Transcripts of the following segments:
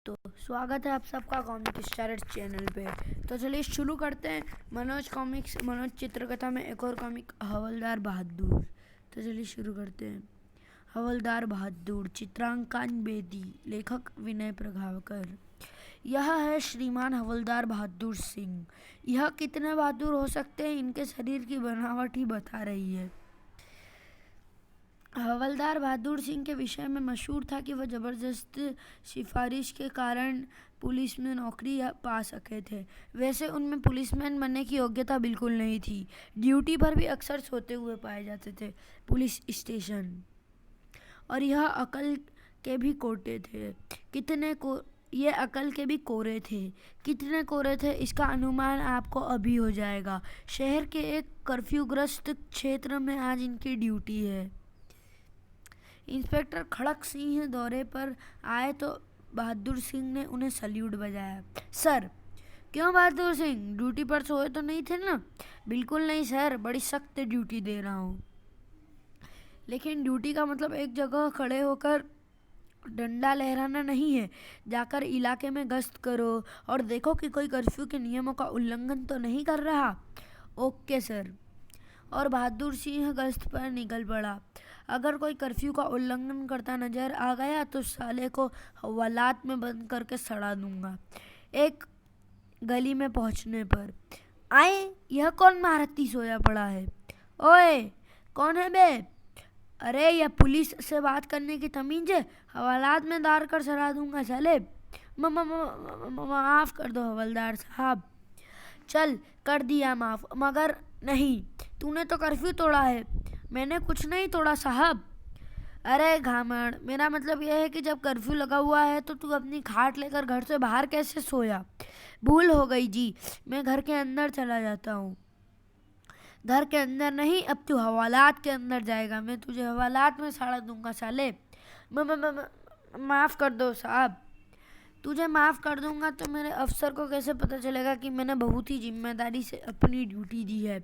दोस्तों, स्वागत है आप सबका कॉमिक स्टारर चैनल पे। तो चलिए शुरू करते हैं मनोज चित्रकथा में एक और कॉमिक हवलदार बहादुर। तो चलिए शुरू करते हैं। हवलदार बहादुर, चित्रांकन बेदी, लेखक विनय प्रभावकर। यह है श्रीमान हवलदार बहादुर सिंह। यह कितने बहादुर हो सकते हैं, इनके शरीर की बनावट ही बता रही है। हवलदार बहादुर सिंह के विषय में मशहूर था कि वह ज़बरदस्त सिफारिश के कारण पुलिस में नौकरी पा सके थे। वैसे उनमें पुलिसमैन बनने की योग्यता बिल्कुल नहीं थी। ड्यूटी पर भी अक्सर सोते हुए पाए जाते थे पुलिस स्टेशन। और यह अकल के भी कोटे थे। ये अकल के भी कोरे थे। कितने कोरे थे इसका अनुमान आपको अभी हो जाएगा। शहर के एक कर्फ्यूग्रस्त क्षेत्र में आज इनकी ड्यूटी है। इंस्पेक्टर खड़क सिंह दौरे पर आए तो बहादुर सिंह ने उन्हें सल्यूट बजाया। सर। क्यों बहादुर सिंह, ड्यूटी पर सोए तो नहीं थे ना? बिल्कुल नहीं सर, बड़ी सख्त ड्यूटी दे रहा हूँ। लेकिन ड्यूटी का मतलब एक जगह खड़े होकर डंडा लहराना नहीं है। जाकर इलाके में गश्त करो और देखो कि कोई कर्फ्यू के नियमों का उल्लंघन तो नहीं कर रहा। Okay sir. और बहादुर सिंह गश्त पर निकल पड़ा। अगर कोई कर्फ्यू का उल्लंघन करता नजर आ गया तो साले को हवालात में बंद करके सड़ा दूंगा। एक गली में पहुंचने पर, आए, यह कौन महारथी सोया पड़ा है? ओए, कौन है बे? अरे, यह पुलिस से बात करने की तमीज है? हवालात में डाल कर सड़ा दूंगा साले। माफ कर दो हवलदार साहब। चल, कर दिया माफ, मगर नहीं, तूने तो कर्फ्यू तोड़ा है। मैंने कुछ नहीं तोड़ा साहब। अरे घामड़, मेरा मतलब यह है कि जब कर्फ्यू लगा हुआ है तो तू अपनी खाट लेकर घर से बाहर कैसे सोया? भूल हो गई जी, मैं घर के अंदर चला जाता हूँ। घर के अंदर नहीं, अब तू हवालात के अंदर जाएगा। मैं तुझे हवालात में साड़ा दूंगा साले। माफ कर दो साहब। तुझे माफ़ कर दूंगा तो मेरे अफसर को कैसे पता चलेगा कि मैंने बहुत ही जिम्मेदारी से अपनी ड्यूटी दी है?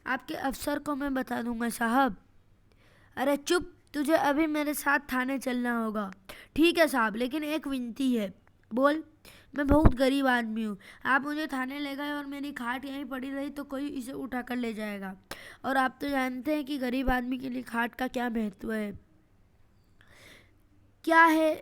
आपके अफसर को मैं बता दूंगा साहब। अरे चुप, तुझे अभी मेरे साथ थाने चलना होगा। ठीक है साहब, लेकिन एक विनती है। बोल। मैं बहुत गरीब आदमी हूँ। आप मुझे थाने ले गए और मेरी खाट यहीं पड़ी रही तो कोई इसे उठा कर ले जाएगा। और आप तो जानते हैं कि गरीब आदमी के लिए खाट का क्या महत्व है। क्या है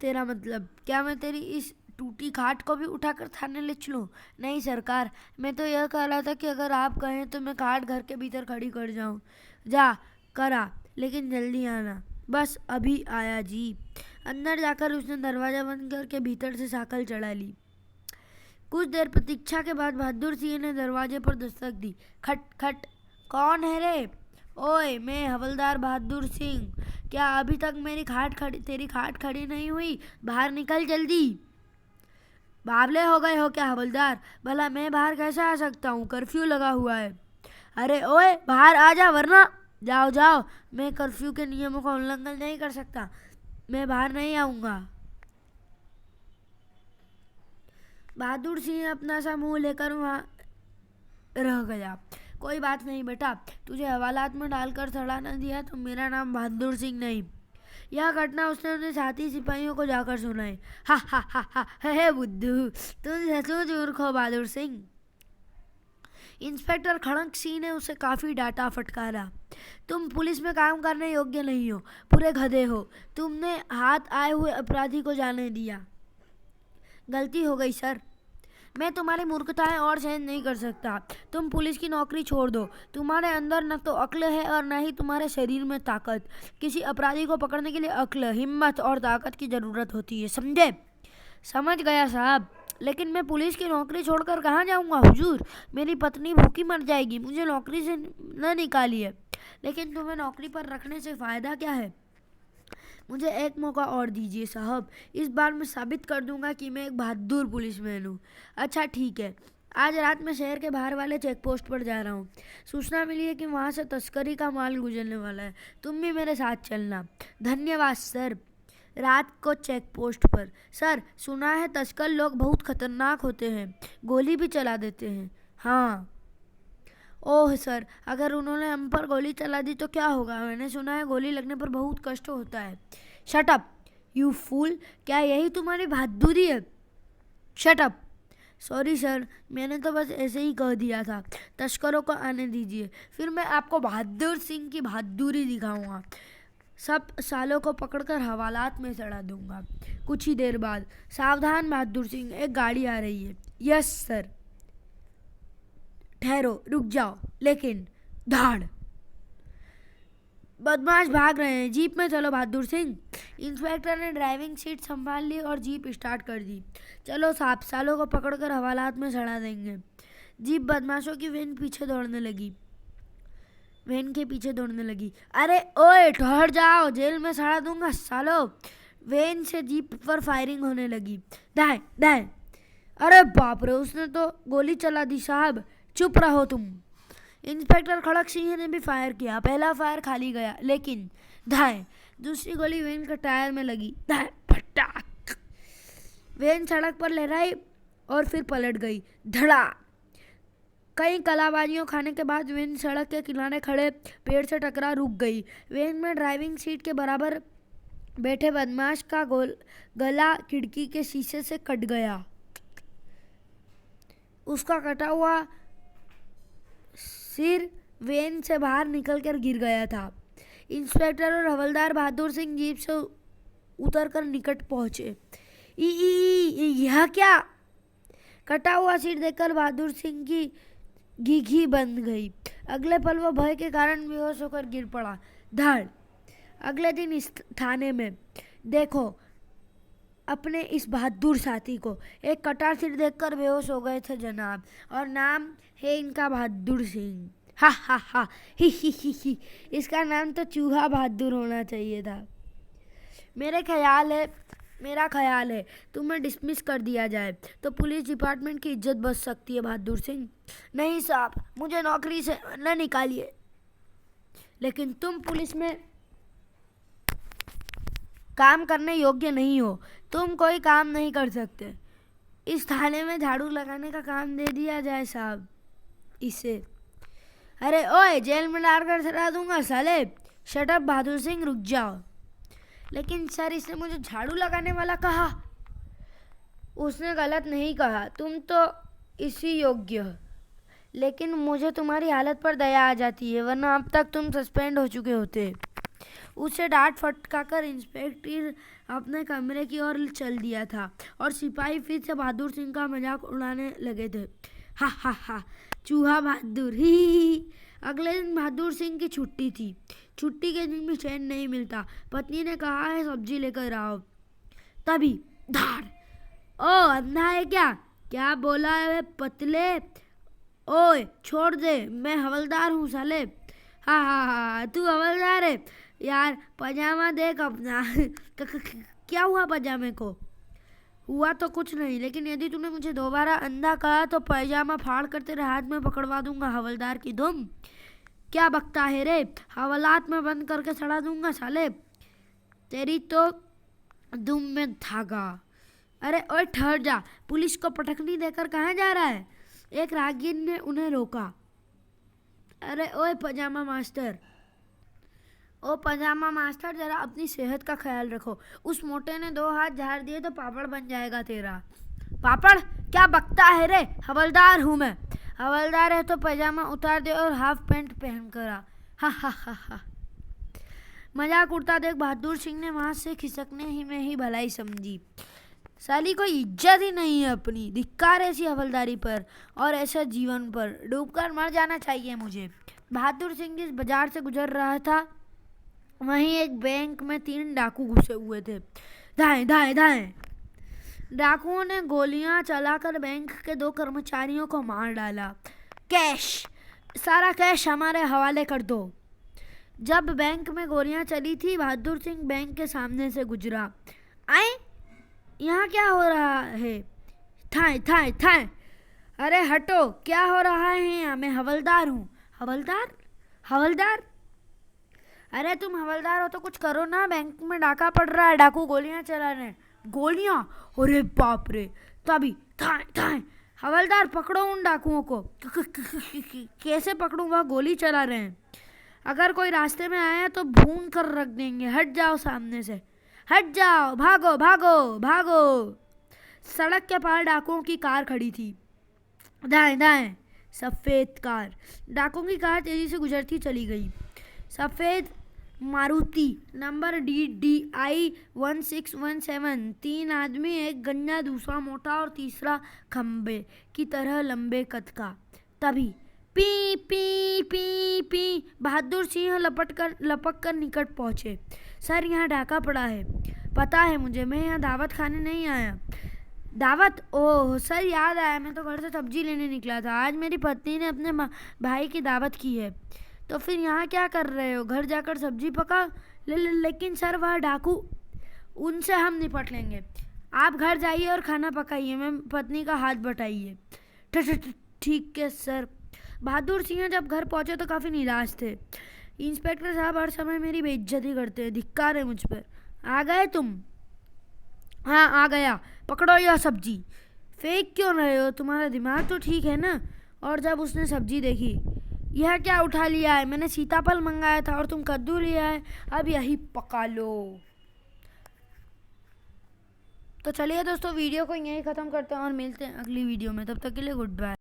तेरा मतलब? क्या मैं तेरी इस टूटी खाट को भी उठाकर थाने ले चलूं? नहीं सरकार, मैं तो यह कह रहा था कि अगर आप कहें तो मैं खाट घर के भीतर खड़ी कर जाऊं। जा करा, लेकिन जल्दी आना। बस अभी आया जी। अंदर जाकर उसने दरवाजा बंद करके भीतर से साकल चढ़ा ली। कुछ देर प्रतीक्षा के बाद बहादुर सिंह ने दरवाजे पर दस्तक दी। खट खट। कौन है रे? ओए, मैं हवलदार बहादुर सिंह। क्या अभी तक तेरी खाट खड़ी नहीं हुई? बाहर निकल जल्दी। बावले हो गए हो क्या हवलदार? भला मैं बाहर कैसे आ सकता हूँ? कर्फ्यू लगा हुआ है। अरे ओए, बाहर आ जा, वरना। जाओ जाओ, मैं कर्फ्यू के नियमों का उल्लंघन नहीं कर सकता। मैं बाहर नहीं आऊँगा। बहादुर सिंह अपना सा मुंह लेकर वहाँ रह गया। कोई बात नहीं बेटा, तुझे हवालात में डालकर सड़ा न दिया तो मेरा नाम बहादुर सिंह नहीं। यह घटना उसने अपने साथी सिपाहियों को जाकर सुनाई। हा हा हा हा, हे बुद्धू, तुम सचमुच मूर्ख हो बहादुर सिंह। इंस्पेक्टर खड़क सिंह ने उसे काफी डांटा फटकारा। तुम पुलिस में काम करने योग्य नहीं हो, पूरे गधे हो। तुमने हाथ आए हुए अपराधी को जाने दिया। गलती हो गई सर। मैं तुम्हारी मूर्खताएं और सहन नहीं कर सकता। तुम पुलिस की नौकरी छोड़ दो। तुम्हारे अंदर न तो अक्ल है और न ही तुम्हारे शरीर में ताकत। किसी अपराधी को पकड़ने के लिए अक्ल, हिम्मत और ताकत की जरूरत होती है, समझे? समझ गया साहब, लेकिन मैं पुलिस की नौकरी छोड़कर कहाँ जाऊँगा हुजूर? मेरी पत्नी भूखी मर जाएगी। मुझे नौकरी से न निकालिए। लेकिन तुम्हें नौकरी पर रखने से फ़ायदा क्या है? मुझे एक मौका और दीजिए साहब। इस बार मैं साबित कर दूंगा कि मैं एक बहादुर पुलिसमैन हूँ। अच्छा ठीक है, आज रात मैं शहर के बाहर वाले चेक पोस्ट पर जा रहा हूँ। सूचना मिली है कि वहाँ से तस्करी का माल गुजरने वाला है। तुम भी मेरे साथ चलना। धन्यवाद सर। रात को चेक पोस्ट पर। सर, सुना है तस्कर लोग बहुत खतरनाक होते हैं, गोली भी चला देते हैं। हाँ। ओह सर, अगर उन्होंने हम पर गोली चला दी तो क्या होगा? मैंने सुना है गोली लगने पर बहुत कष्ट होता है। Shut up. यू फूल, क्या यही तुम्हारी बहादुरी है? Shut up. सॉरी सर, मैंने तो बस ऐसे ही कह दिया था। तस्करों को आने दीजिए, फिर मैं आपको बहादुर सिंह की बहादुरी दिखाऊंगा। सब सालों को पकड़कर हवालात में चढ़ा दूंगा। कुछ ही देर बाद, सावधान बहादुर सिंह, एक गाड़ी आ रही है। Yes sir. ठहरो, रुक जाओ। लेकिन धाड़, बदमाश भाग रहे हैं। जीप में चलो बहादुर सिंह। इंस्पेक्टर ने ड्राइविंग सीट संभाल ली और जीप स्टार्ट कर दी। चलो साहब, सालों को पकड़कर हवालात में चढ़ा देंगे। जीप बदमाशों की वैन के पीछे दौड़ने लगी। अरे ओए, ठहर जाओ, जेल में सड़ा दूंगा सालो। वैन से जीप पर फायरिंग होने लगी। दाएं दाएं। अरे बाप रे, उसने तो गोली चला दी साहब। चुप रहो तुम। इंस्पेक्टर खड़क सिंह ने भी फायर किया। पहला फायर खाली गया, लेकिन दाएं। दूसरी गोली वैन के टायर में लगी। दाएं, फटाक। वैन सड़क पर लहराई और फिर पलट गई। धड़ा। कई कलाबाजियों खाने के बाद वैन सड़क के किनारे खड़े पेड़ से टकरा रुक गई। वैन में ड्राइविंग सीट के बराबर बैठे बदमाश का गला खिड़की के शीशे से कट गया। उसका कटा हुआ सिर वैन से बाहर निकलकर गिर गया था। इंस्पेक्टर और हवलदार बहादुर सिंह जीप से उतरकर निकट पहुंचे। यह क्या? कटा हुआ सिर देखकर बहादुर सिंह की घी बंद गई। अगले पल वो भय के कारण बेहोश होकर गिर पड़ा। धड़। अगले दिन इस थाने में देखो अपने इस बहादुर साथी को। एक कटा सिर देखकर बेहोश हो गए थे जनाब, और नाम है इनका बहादुर सिंह। हा हा हा, ही। इसका नाम तो चूहा बहादुर होना चाहिए था। मेरा ख्याल है तुम्हें डिसमिस कर दिया जाए तो पुलिस डिपार्टमेंट की इज्जत बच सकती है बहादुर सिंह। नहीं साहब, मुझे नौकरी से न निकालिए। लेकिन तुम पुलिस में काम करने योग्य नहीं हो। तुम कोई काम नहीं कर सकते। इस थाने में झाड़ू लगाने का काम दे दिया जाए साहब इसे। अरे ओए, जेल में डालकर सजा दूंगा साले। शट अप बहादुर सिंह, रुक जाओ। लेकिन सर, इसने मुझे झाड़ू लगाने वाला कहा। उसने गलत नहीं कहा, तुम तो इसी योग्य हो। लेकिन मुझे तुम्हारी हालत पर दया आ जाती है, वरना अब तक तुम सस्पेंड हो चुके होते। उसे डांट फटकार इंस्पेक्टर अपने कमरे की ओर चल दिया था और सिपाही फिर से बहादुर सिंह का मजाक उड़ाने लगे थे। हा हा हा, चूहा बहादुर, ही। अगले दिन बहादुर सिंह की छुट्टी थी। छुट्टी के दिन भी चैन नहीं मिलता। पत्नी ने कहा है सब्जी लेकर आओ। तभी धार। ओ अंधा है क्या बोला है पतले? ओए छोड़ दे, मैं हवलदार हूँ साले। हा हा हा, तू हवलदार है यार? पजामा देख अपना। क्या हुआ पजामे को? हुआ तो कुछ नहीं, लेकिन यदि तूने मुझे दोबारा अंधा कहा तो पैजामा फाड़ कर तेरे हाथ में पकड़वा दूंगा हवलदार की दुम। क्या बकता है रे? हवालात में बंद करके सड़ा दूंगा साले। तेरी तो दुम में धागा। अरे ओए ठहर जा, पुलिस को पटकनी देकर कहाँ जा रहा है? एक राहगीर ने उन्हें रोका। अरे ओए पजामा मास्टर, जरा अपनी सेहत का ख्याल रखो। उस मोटे ने 2 हाथ झाड़ दिए तो पापड़ बन जाएगा तेरा। पापड़? क्या बकता है रे? हवलदार हूँ मैं। हवलदार है तो पैजामा उतार दे और हाफ पैंट पहन कर आ। हा हा हा हा। मजाक उड़ता देख बहादुर सिंह ने वहां से खिसकने ही में ही भलाई समझी। साली को इज्जत ही नहीं है अपनी। धिक्कार ऐसी हवलदारी पर और ऐसा जीवन पर। डूबकर मर जाना चाहिए मुझे। बहादुर सिंह जिस बाजार से गुजर रहा था, वहीं एक बैंक में 3 डाकू घुसे हुए थे। दाएं दाएं दाएं। डाकुओं ने गोलियां चलाकर बैंक के 2 कर्मचारियों को मार डाला। कैश, सारा कैश हमारे हवाले कर दो। जब बैंक में गोलियां चली थी, बहादुर सिंह बैंक के सामने से गुजरा। आए, यहाँ क्या हो रहा है? थाए थाए थाए। अरे हटो, क्या हो रहा है यहाँ? मैं हवलदार हूँ। हवलदार? अरे तुम हवलदार हो तो कुछ करो ना। बैंक में डाका पड़ रहा है, डाकू गोलियां चला रहे हैं। गोलियां? अरे बाप रे। तभी थाए थाए। हवलदार पकड़ो उन डाकुओं को। कैसे पकड़ूं? वह गोली चला रहे हैं। अगर कोई रास्ते में आया तो भून कर रख देंगे। हट जाओ सामने से। हट जाओ, भागो भागो भागो। सड़क के पार डाकुओं की कार खड़ी थी। दाएं दाएं। सफेद कार। डाकुओं की कार तेजी से गुजरती चली गई। सफेद मारुति नंबर DDI 1617। 3 आदमी, एक गन्ना, दूसरा मोटा और तीसरा खंबे की तरह लंबे कद का। तभी P P P P Bahadur Singh लपक कर निकट पहुंचे। सर, यहाँ डाका पड़ा है। पता है मुझे, मैं यहाँ दावत खाने नहीं आया। दावत? ओह सर, याद आया, मैं तो घर से सब्जी लेने निकला था। आज मेरी पत्नी ने अपने भाई की दावत की है। तो फिर यहाँ क्या कर रहे हो? घर जाकर सब्जी पका। लेकिन सर, वह डाकू, उनसे हम निपट लेंगे। आप घर जाइए और खाना पकाइए, मैं पत्नी का हाथ बटाइए। ठीक है सर। बहादुर सिंह जब घर पहुंचे तो काफ़ी निराश थे। इंस्पेक्टर साहब हर समय मेरी बेइज्जती करते हैं, धिक्कार है मुझ पर। आ गए तुम? हाँ, आ गया। पकड़ो यह सब्जी। फेंक क्यों रहे हो? तुम्हारा दिमाग तो ठीक है ना? और जब उसने सब्जी देखी, यह क्या उठा लिया है? मैंने सीताफल मंगाया था और तुम कद्दू लिया है। अब यही पका लो। तो चलिए दोस्तों, वीडियो को यहीं ख़त्म करते हैं और मिलते हैं अगली वीडियो में। तब तक के लिए गुड बाय।